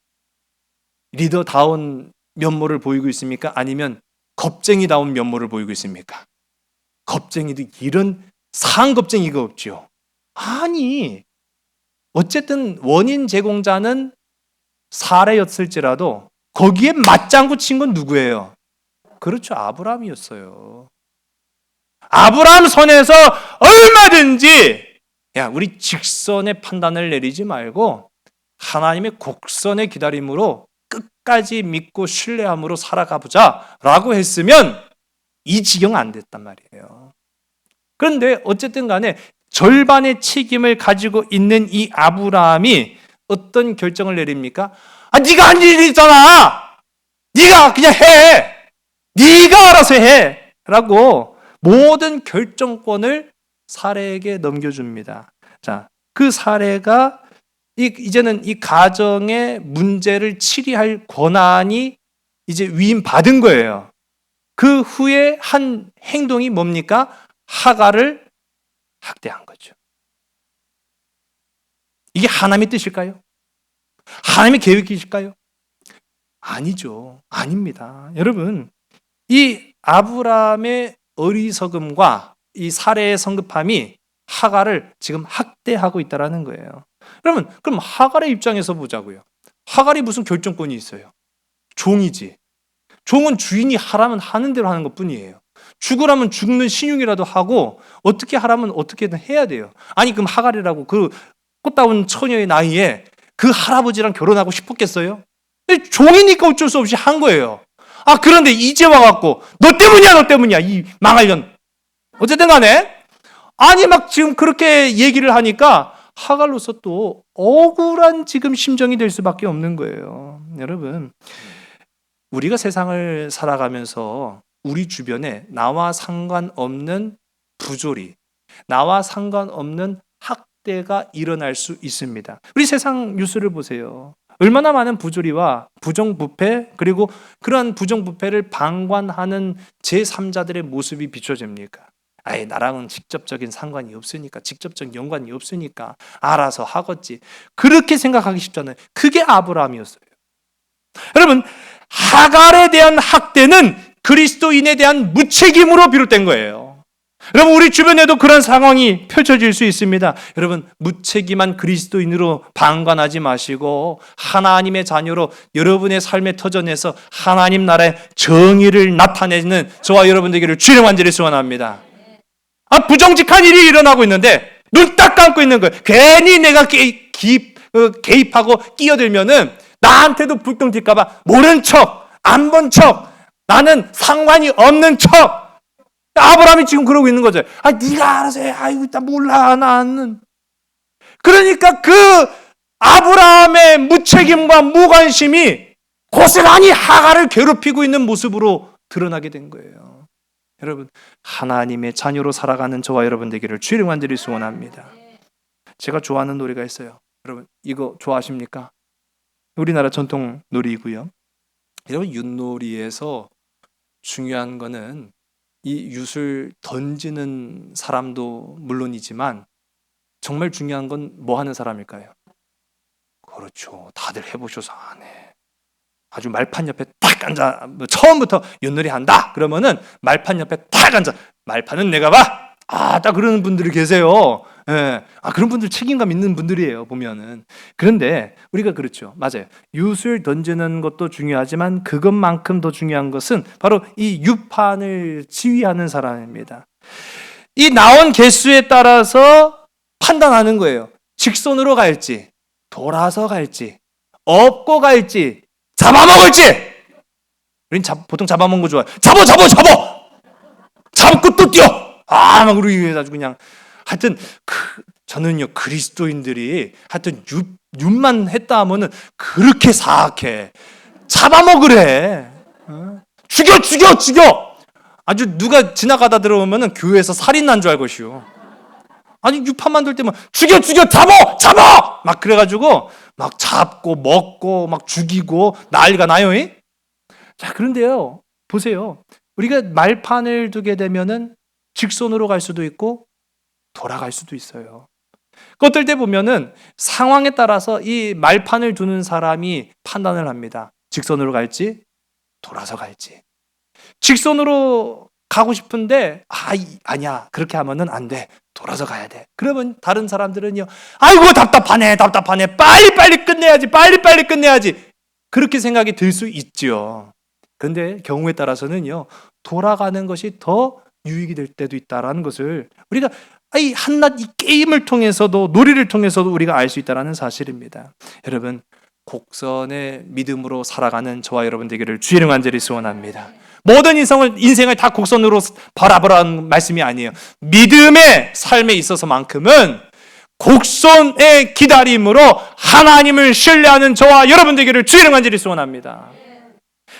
리더다운 면모를 보이고 있습니까? 아니면 겁쟁이다운 면모를 보이고 있습니까? 겁쟁이도 이런 상한 겁쟁이가 없죠. 아니, 어쨌든 원인 제공자는 사례였을지라도 거기에 맞장구 친 건 누구예요? 그렇죠, 아브라함이었어요. 아브라함 선에서 얼마든지 우리 직선의 판단을 내리지 말고 하나님의 곡선의 기다림으로 끝까지 믿고 신뢰함으로 살아가 보자 라고 했으면 이 지경 안 됐단 말이에요. 그런데 어쨌든 간에 절반의 책임을 가지고 있는 이 아브라함이 어떤 결정을 내립니까? 네가 한 일이잖아. 네가 그냥 해. 네가 알아서 해. 라고 모든 결정권을 사례에게 넘겨줍니다. 자, 그 사례가 이제는 이 가정의 문제를 치리할 권한이 이제 위임받은 거예요. 그 후에 한 행동이 뭡니까? 하갈을 학대한 거죠. 이게 하나님의 뜻일까요? 하나님의 계획이실까요? 아니죠. 아닙니다. 여러분, 이 아브라함의 어리석음과 이 사례의 성급함이 하갈을 지금 학대하고 있다는 거예요. 여러분, 그럼 하갈의 입장에서 보자고요. 하갈이 무슨 결정권이 있어요? 종이지. 종은 주인이 하라면 하는 대로 하는 것뿐이에요. 죽으라면 죽는 신용이라도 하고 어떻게 하라면 어떻게든 해야 돼요. 아니, 그럼 하갈이라고 그 꽃다운 처녀의 나이에 그 할아버지랑 결혼하고 싶었겠어요? 종이니까 어쩔 수 없이 한 거예요. 그런데 이제 와갖고 너 때문이야 이 망할 년. 어쨌든 간에 막 지금 그렇게 얘기를 하니까 하갈로서 또 억울한 지금 심정이 될 수밖에 없는 거예요. 여러분, 우리가 세상을 살아가면서 우리 주변에 나와 상관없는 부조리, 나와 상관없는 학대가 일어날 수 있습니다. 우리 세상 뉴스를 보세요. 얼마나 많은 부조리와 부정부패, 그리고 그러한 부정부패를 방관하는 제3자들의 모습이 비춰집니까? 나랑은 직접적인 상관이 없으니까, 직접적 연관이 없으니까 알아서 하겠지. 그렇게 생각하기 쉽잖아요. 그게 아브라함이었어요. 여러분, 하갈에 대한 학대는 그리스도인에 대한 무책임으로 비롯된 거예요. 여러분, 우리 주변에도 그런 상황이 펼쳐질 수 있습니다. 여러분, 무책임한 그리스도인으로 방관하지 마시고 하나님의 자녀로 여러분의 삶의 터전에서 하나님 나라의 정의를 나타내는 저와 여러분 되기를 주의 완전히 소원합니다. 부정직한 일이 일어나고 있는데 눈 딱 감고 있는 거예요. 괜히 내가 개입하고 끼어들면은 나한테도 불똥 튈까봐 모른 척, 안 본 척, 나는 상관이 없는 척. 아브라함이 지금 그러고 있는 거죠. 네가 알아서 해. 아이고, 나 몰라, 나는. 그러니까 그 아브라함의 무책임과 무관심이 고스란히 하갈을 괴롭히고 있는 모습으로 드러나게 된 거예요. 여러분, 하나님의 자녀로 살아가는 저와 여러분 되기를 주의 완전히 소원합니다. 제가 좋아하는 노래가 있어요. 여러분, 이거 좋아하십니까? 우리나라 전통 놀이이고요. 여러분, 윷놀이에서 중요한 거는 이 윷을 던지는 사람도 물론이지만 정말 중요한 건 뭐 하는 사람일까요? 그렇죠. 다들 해보셔서 아네. 아주 말판 옆에 딱 앉아. 처음부터 윷놀이 한다 그러면은 말판 옆에 딱 앉아. 말판은 내가 봐. 딱 그러는 분들이 계세요. 예. 그런 분들 책임감 있는 분들이에요, 보면은. 그런데 우리가 그렇죠. 맞아요. 윷을 던지는 것도 중요하지만 그것만큼 더 중요한 것은 바로 이 윷판을 지휘하는 사람입니다. 이 나온 개수에 따라서 판단하는 거예요. 직선으로 갈지, 돌아서 갈지, 업고 갈지, 잡아먹을지. 우린 보통 잡아먹는 거 좋아해요. 잡아! 잡고 또 뛰어! 막 우리 아주 그냥. 하여튼 저는요, 그리스도인들이 하여튼 윷만 했다 하면은 그렇게 사악해. 잡아먹으래. 죽여. 아주 누가 지나가다 들어오면은 교회에서 살인 난 줄 알것이요. 아니, 윷판만 돌 때만 죽여, 잡아! 막 그래가지고 막 잡고 먹고 막 죽이고 난리가 나요. 자, 그런데요, 보세요. 우리가 말판을 두게 되면은 직선으로 갈 수도 있고 돌아갈 수도 있어요. 어떨 때 보면은 상황에 따라서 이 말판을 두는 사람이 판단을 합니다. 직선으로 갈지, 돌아서 갈지. 직선으로 가고 싶은데 아니야, 그렇게 하면은 안 돼. 돌아서 가야 돼. 그러면 다른 사람들은요, 아이고 답답하네. 빨리 끝내야지. 그렇게 생각이 들 수 있죠. 그런데 경우에 따라서는요, 돌아가는 것이 더 유익이 될 때도 있다라는 것을 우리가 한낱 이 게임을 통해서도, 놀이를 통해서도 우리가 알 수 있다는 사실입니다. 여러분, 곡선의 믿음으로 살아가는 저와 여러분 되기를 주의 완전히 소원합니다. 모든 인생을 다 곡선으로 바라보라는 말씀이 아니에요. 믿음의 삶에 있어서만큼은 곡선의 기다림으로 하나님을 신뢰하는 저와 여러분 되기를 주의 완전히 소원합니다.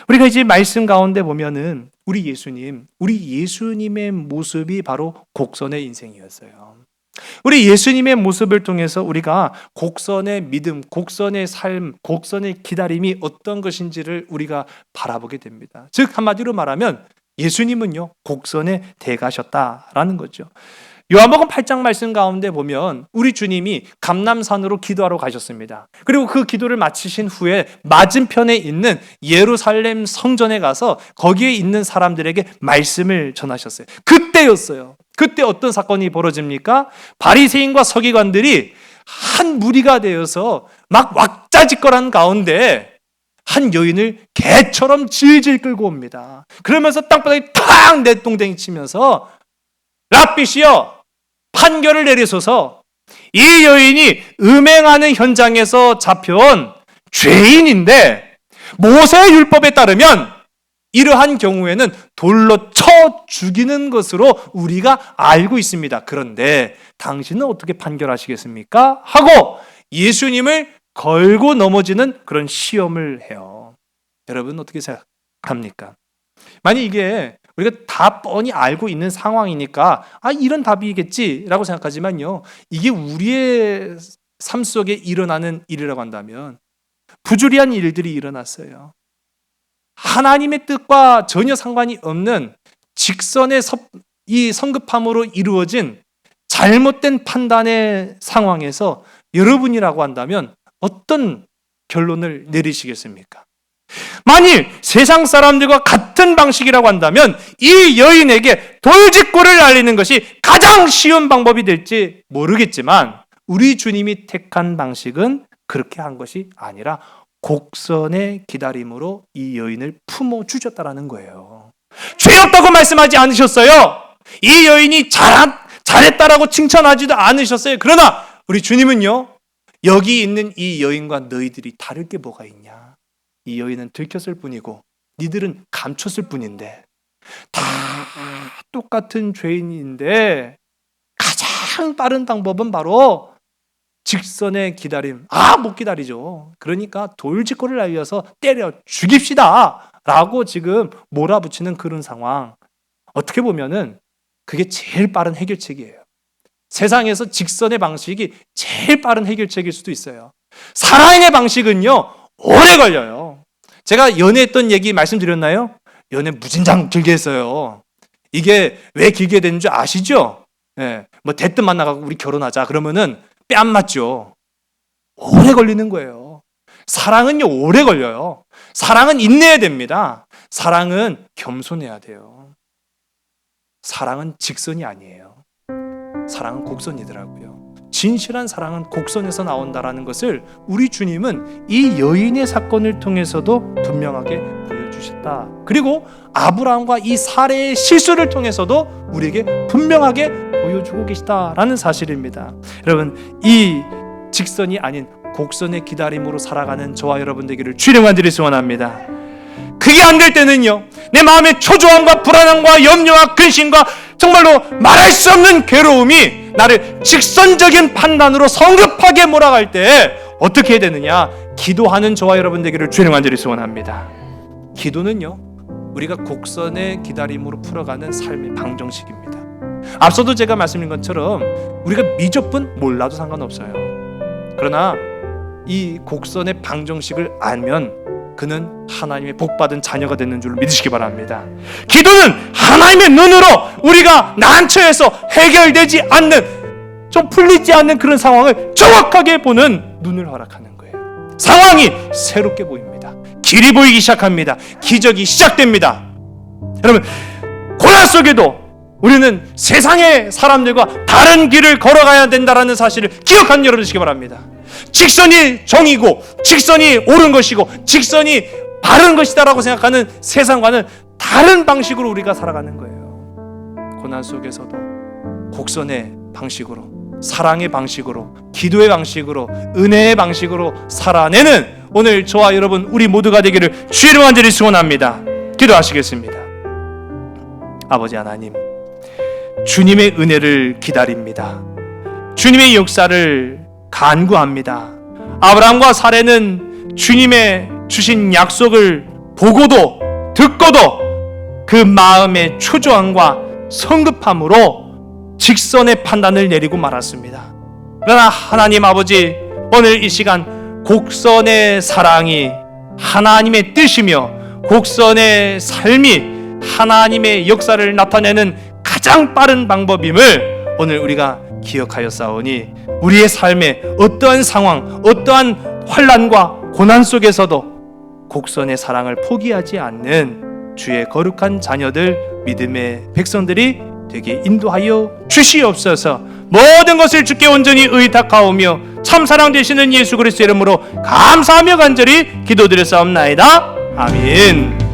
우리가 이제 말씀 가운데 보면은 우리 예수님의 모습이 바로 곡선의 인생이었어요. 우리 예수님의 모습을 통해서 우리가 곡선의 믿음, 곡선의 삶, 곡선의 기다림이 어떤 것인지를 우리가 바라보게 됩니다. 즉 한마디로 말하면 예수님은요, 곡선의 대가셨다라는 거죠. 요한복음 8장 말씀 가운데 보면 우리 주님이 감람산으로 기도하러 가셨습니다. 그리고 그 기도를 마치신 후에 맞은편에 있는 예루살렘 성전에 가서 거기에 있는 사람들에게 말씀을 전하셨어요. 그때였어요. 그때 어떤 사건이 벌어집니까? 바리새인과 서기관들이 한 무리가 되어서 막 왁자지껄한 가운데 한 여인을 개처럼 질질 끌고 옵니다. 그러면서 땅바닥에 탁 내똥댕이 치면서 랍비시여, 판결을 내리소서. 이 여인이 음행하는 현장에서 잡혀온 죄인인데 모세의 율법에 따르면 이러한 경우에는 돌로 쳐 죽이는 것으로 우리가 알고 있습니다. 그런데 당신은 어떻게 판결하시겠습니까? 하고 예수님을 걸고 넘어지는 그런 시험을 해요. 여러분 어떻게 생각합니까? 만약 이게 우리가 다 뻔히 알고 있는 상황이니까 이런 답이겠지라고 생각하지만요, 이게 우리의 삶 속에 일어나는 일이라고 한다면 부주리한 일들이 일어났어요. 하나님의 뜻과 전혀 상관이 없는 직선의 이 성급함으로 이루어진 잘못된 판단의 상황에서 여러분이라고 한다면 어떤 결론을 내리시겠습니까? 만일 세상 사람들과 같은 방식이라고 한다면 이 여인에게 돌직구를 날리는 것이 가장 쉬운 방법이 될지 모르겠지만 우리 주님이 택한 방식은 그렇게 한 것이 아니라 곡선의 기다림으로 이 여인을 품어주셨다라는 거예요. 죄 없다고 말씀하지 않으셨어요. 이 여인이 잘했다라고 칭찬하지도 않으셨어요. 그러나 우리 주님은요, 여기 있는 이 여인과 너희들이 다를 게 뭐가 있냐? 이 여인은 들켰을 뿐이고 니들은 감췄을 뿐인데 다 똑같은 죄인인데 가장 빠른 방법은 바로 직선의 기다림. 못 기다리죠. 그러니까 돌직구를 날려서 때려 죽입시다 라고 지금 몰아붙이는 그런 상황. 어떻게 보면은 그게 제일 빠른 해결책이에요. 세상에서 직선의 방식이 제일 빠른 해결책일 수도 있어요. 사랑의 방식은요, 오래 걸려요. 제가 연애했던 얘기 말씀드렸나요? 연애 무진장 길게 했어요. 이게 왜 길게 되는 줄 아시죠? 뭐 대뜸 만나가고 우리 결혼하자 그러면은 뺨 맞죠. 오래 걸리는 거예요. 사랑은요, 오래 걸려요. 사랑은 인내해야 됩니다. 사랑은 겸손해야 돼요. 사랑은 직선이 아니에요. 사랑은 곡선이더라고요. 진실한 사랑은 곡선에서 나온다라는 것을 우리 주님은 이 여인의 사건을 통해서도 분명하게 보여주셨다. 그리고 아브라함과 이 사례의 실수를 통해서도 우리에게 분명하게 보여주고 계시다라는 사실입니다. 여러분, 이 직선이 아닌 곡선의 기다림으로 살아가는 저와 여러분 되기를 주의 이름으로 간절히 소원합니다. 그게 안 될 때는요, 내 마음의 초조함과 불안함과 염려와 근심과 정말로 말할 수 없는 괴로움이 나를 직선적인 판단으로 성급하게 몰아갈 때 어떻게 해야 되느냐? 기도하는 저와 여러분 되기를 주의 이름으로 간절히 소원합니다. 기도는요, 우리가 곡선의 기다림으로 풀어가는 삶의 방정식입니다. 앞서도 제가 말씀드린 것처럼 우리가 미적분 몰라도 상관없어요. 그러나 이 곡선의 방정식을 알면 그는 하나님의 복받은 자녀가 되는 줄 믿으시기 바랍니다. 기도는 하나님의 눈으로 우리가 난처해서 해결되지 않는, 좀 풀리지 않는 그런 상황을 정확하게 보는 눈을 허락하는 거예요. 상황이 새롭게 보입니다. 길이 보이기 시작합니다. 기적이 시작됩니다. 여러분, 고난 속에도 우리는 세상의 사람들과 다른 길을 걸어가야 된다는 사실을 기억하는 여러분 되시기 바랍니다. 직선이 정이고 직선이 옳은 것이고 직선이 바른 것이다라고 생각하는 세상과는 다른 방식으로 우리가 살아가는 거예요. 고난 속에서도 곡선의 방식으로, 사랑의 방식으로, 기도의 방식으로, 은혜의 방식으로 살아내는 오늘 저와 여러분 우리 모두가 되기를 주의 이름으로 간절히 소원합니다. 기도하시겠습니다. 아버지 하나님, 주님의 은혜를 기다립니다. 주님의 역사를 간구합니다. 아브라함과 사례는 주님의 주신 약속을 보고도 듣고도 그 마음의 초조함과 성급함으로 직선의 판단을 내리고 말았습니다. 그러나 하나님 아버지, 오늘 이 시간 곡선의 사랑이 하나님의 뜻이며 곡선의 삶이 하나님의 역사를 나타내는 가장 빠른 방법임을 오늘 우리가 기억하였사오니 우리의 삶에 어떠한 상황, 어떠한 환난과 고난 속에서도 곡선의 사랑을 포기하지 않는 주의 거룩한 자녀들, 믿음의 백성들이 되게 인도하여 주시옵소서. 모든 것을 주께 온전히 의탁하오며 참사랑 되시는 예수 그리스도의 이름으로 감사하며 간절히 기도드렸사옵나이다. 아멘.